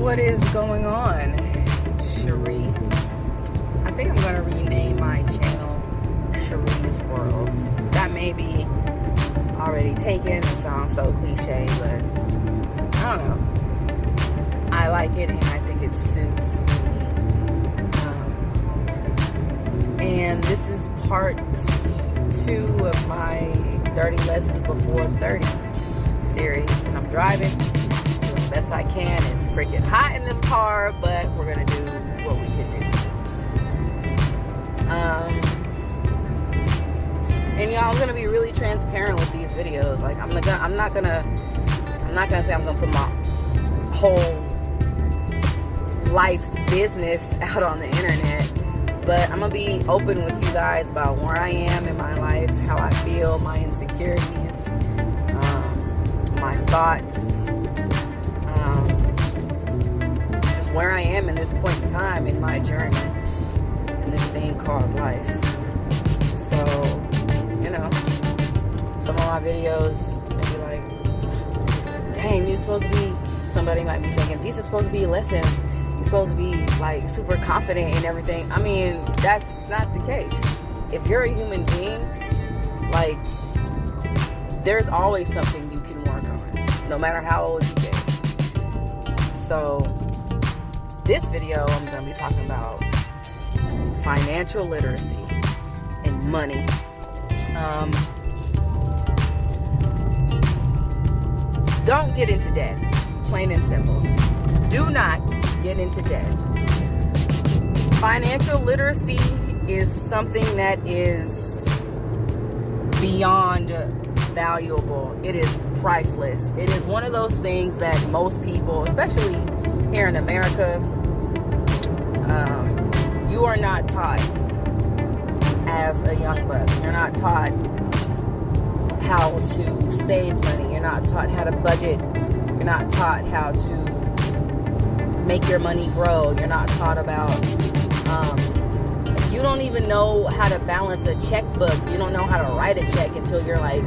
What is going on, Cherie? I think I'm going to rename my channel Cherie's World. That may be already taken. It sounds so cliche, but I don't know. I like it and I think it suits me. And this is part 2 of my 30 Lessons Before 30 series. And I'm driving. The best I can. It's freaking hot in this car, but we're gonna do what we can do. And y'all, I'm gonna be really transparent with these videos. Like I'm not gonna say I'm gonna put my whole life's business out on the internet, but I'm gonna be open with you guys about where I am in my life, how I feel, my insecurities, my thoughts. Where I am in this point in time in my journey in this thing called life. So, you know, some of my videos may be like, dang, you're supposed to be, somebody might be thinking, these are supposed to be lessons. You're supposed to be like super confident in everything. I mean, that's not the case. If you're a human being, like, there's always something you can work on, no matter how old you get. So, this video, I'm going to be talking about financial literacy and money. Don't get into debt, plain and simple. Do not get into debt. Financial literacy is something that is beyond valuable. It is priceless. It is one of those things that most people, especially here in America, you are not taught as a young buck. You're not taught how to save money. You're not taught how to budget. You're not taught how to make your money grow. You're not taught about, you don't even know how to balance a checkbook. You don't know how to write a check until you're like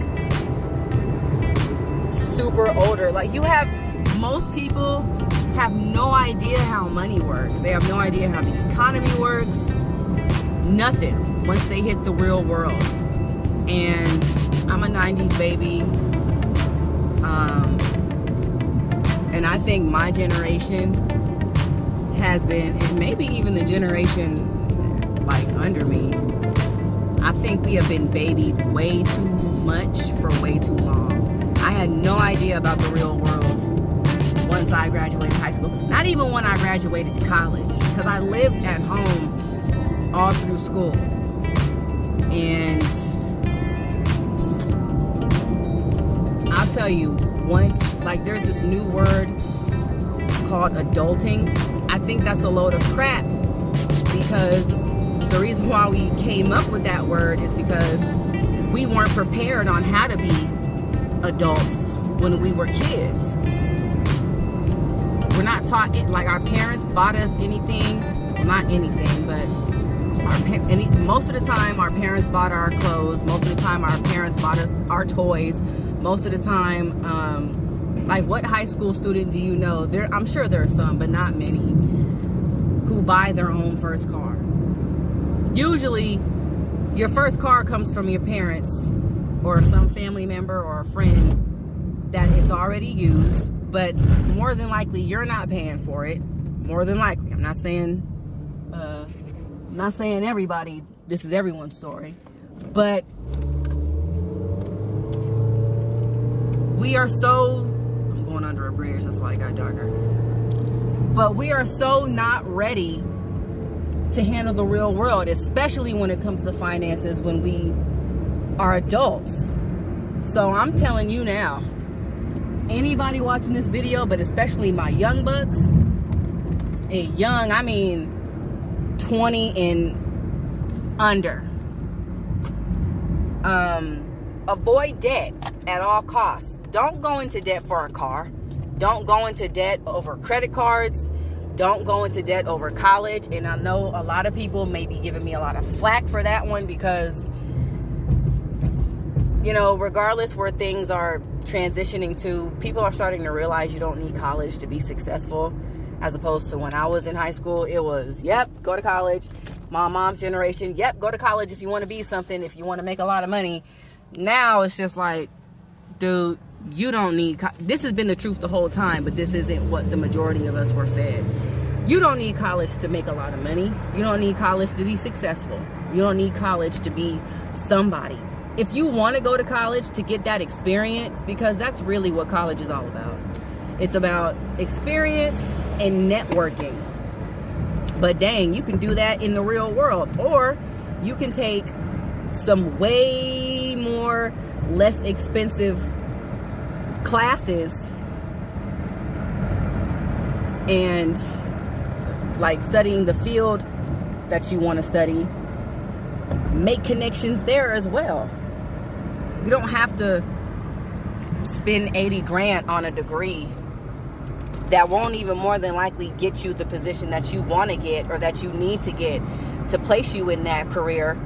super older. Like most people have no idea how money works. They have no idea how the economy works. Nothing once they hit the real world. And I'm a 90s baby. And I think my generation has been, and maybe even the generation like under me, I think we have been babied way too much for way too long. I had no idea about the real world once I graduated high school. Not even when I graduated college, because I lived at home all through school. And I'll tell you, once, like, there's this new word called adulting. I think that's a load of crap, because the reason why we came up with that word is because we weren't prepared on how to be adults when we were kids. We're not taught it. Like, our parents bought us anything, well, not anything, but most of the time our parents bought our clothes. Most of the time our parents bought us our toys. Most of the time, like, what high school student do you know? I'm sure there are some, but not many, who buy their own first car. Usually your first car comes from your parents or some family member or a friend that is already used. But more than likely, you're not paying for it. More than likely. I'm not saying everybody, this is everyone's story. But we are so, I'm going under a bridge, that's why it got darker. But we are so not ready to handle the real world, especially when it comes to finances when we are adults. So I'm telling you now, anybody watching this video, but especially my young bucks, and young, I mean 20 and under, avoid debt at all costs. Don't go into debt for a car. Don't go into debt over credit cards. Don't go into debt over college. And I know a lot of people may be giving me a lot of flack for that one because, you know, regardless where things are transitioning to, people are starting to realize you don't need college to be successful. as opposed to when I was in high school. It was, yep, go to college. My mom's generation, yep, go to college if you want to be something, if you want to make a lot of money. Now it's just like, dude, you don't need, this has been the truth the whole time, but this isn't what the majority of us were fed. You don't need college to make a lot of money. You don't need college to be successful. You don't need college to be somebody. If you want to go to college to get that experience, because that's really what college is all about. It's about experience and networking. But dang, you can do that in the real world. Or you can take some way more less expensive classes and like studying the field that you want to study, make connections there as well. You don't have to spend 80 grand on a degree that won't even more than likely get you the position that you want to get or that you need to get to place you in that career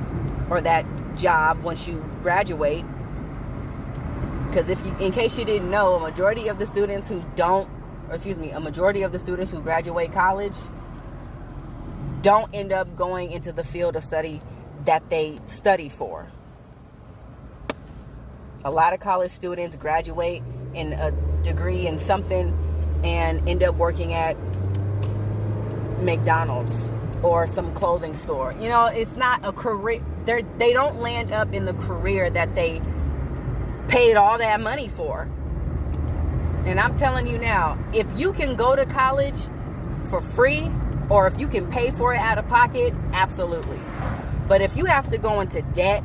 or that job once you graduate. Because in case you didn't know, a majority of the students who graduate college don't end up going into the field of study that they studied for. A lot of college students graduate in a degree in something and end up working at McDonald's or some clothing store. You know, it's not a career. They don't land up in the career that they paid all that money for. And I'm telling you now, if you can go to college for free or if you can pay for it out of pocket, absolutely. But if you have to go into debt,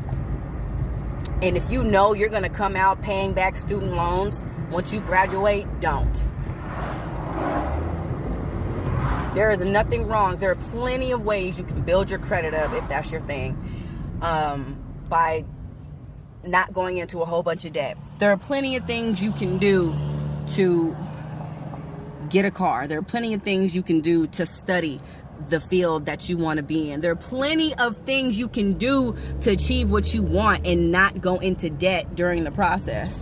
and if you know you're going to come out paying back student loans once you graduate, don't. There is nothing wrong. There are plenty of ways you can build your credit up if that's your thing, by not going into a whole bunch of debt. There are plenty of things you can do to get a car. There are plenty of things you can do to study the field that you want to be in. There are plenty of things you can do to achieve what you want and not go into debt during the process.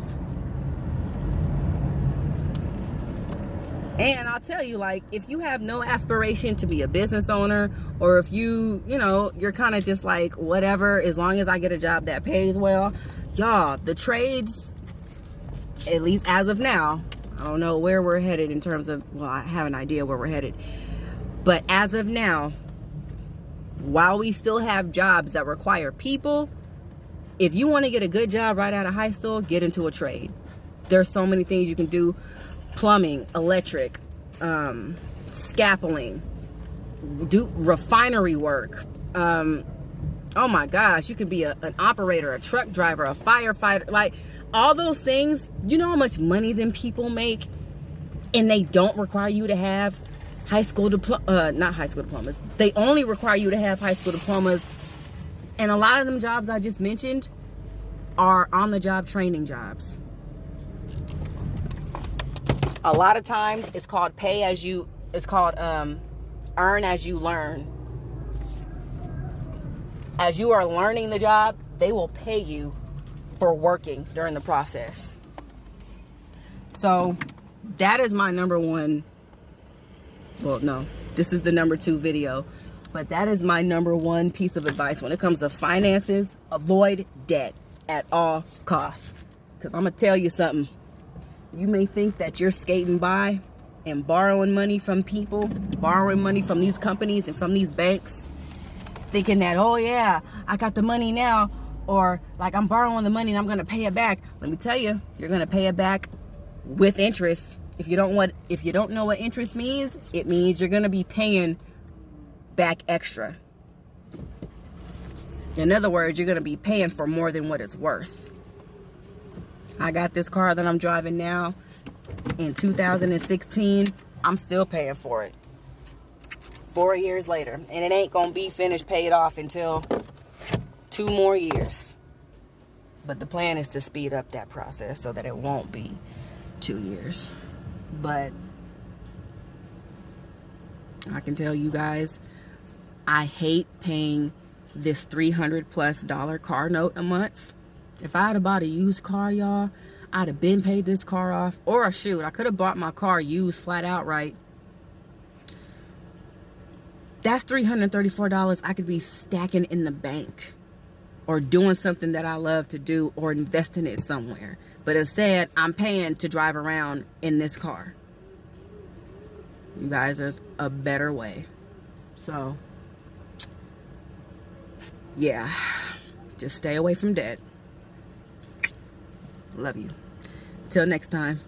And I'll tell you, like, if you have no aspiration to be a business owner, or if you're kind of just like, whatever, as long as I get a job that pays well, y'all, the trades, at least as of now, I don't know where we're headed in terms of, well, I have an idea where we're headed. But as of now, while we still have jobs that require people, if you want to get a good job right out of high school, get into a trade. There's so many things you can do. Plumbing, electric, scaffolding, do refinery work. Oh my gosh, you can be an operator, a truck driver, a firefighter, like all those things. You know how much money them people make, and they don't require you to have not high school diplomas. They only require you to have high school diplomas. And a lot of them jobs I just mentioned are on the job training jobs. A lot of times it's called earn as you learn. As you are learning the job, they will pay you for working during the process. So that is my number one. Well, no, this is the number 2 video, but that is my number 1 piece of advice when it comes to finances. Avoid debt at all costs. Because I'm going to tell you something. You may think that you're skating by and borrowing money from people, borrowing money from these companies and from these banks, thinking that, oh yeah, I got the money now, or like I'm borrowing the money and I'm going to pay it back. Let me tell you, you're going to pay it back with interest. If you don't know what interest means, it means you're going to be paying back extra. In other words, you're going to be paying for more than what it's worth. I got this car that I'm driving now in 2016. I'm still paying for it 4 years later. And it ain't going to be finished paid off until 2 more years. But the plan is to speed up that process so that it won't be 2 years. But I can tell you guys, I hate paying this $300+ car note a month. If I had bought a used car, y'all, I'd have been paid this car off. Or shoot, I could have bought my car used flat outright That's $334 I could be stacking in the bank or doing something that I love to do or investing it somewhere. But instead, I'm paying to drive around in this car. You guys, there's a better way. So, yeah, just stay away from debt. Love you. Till next time.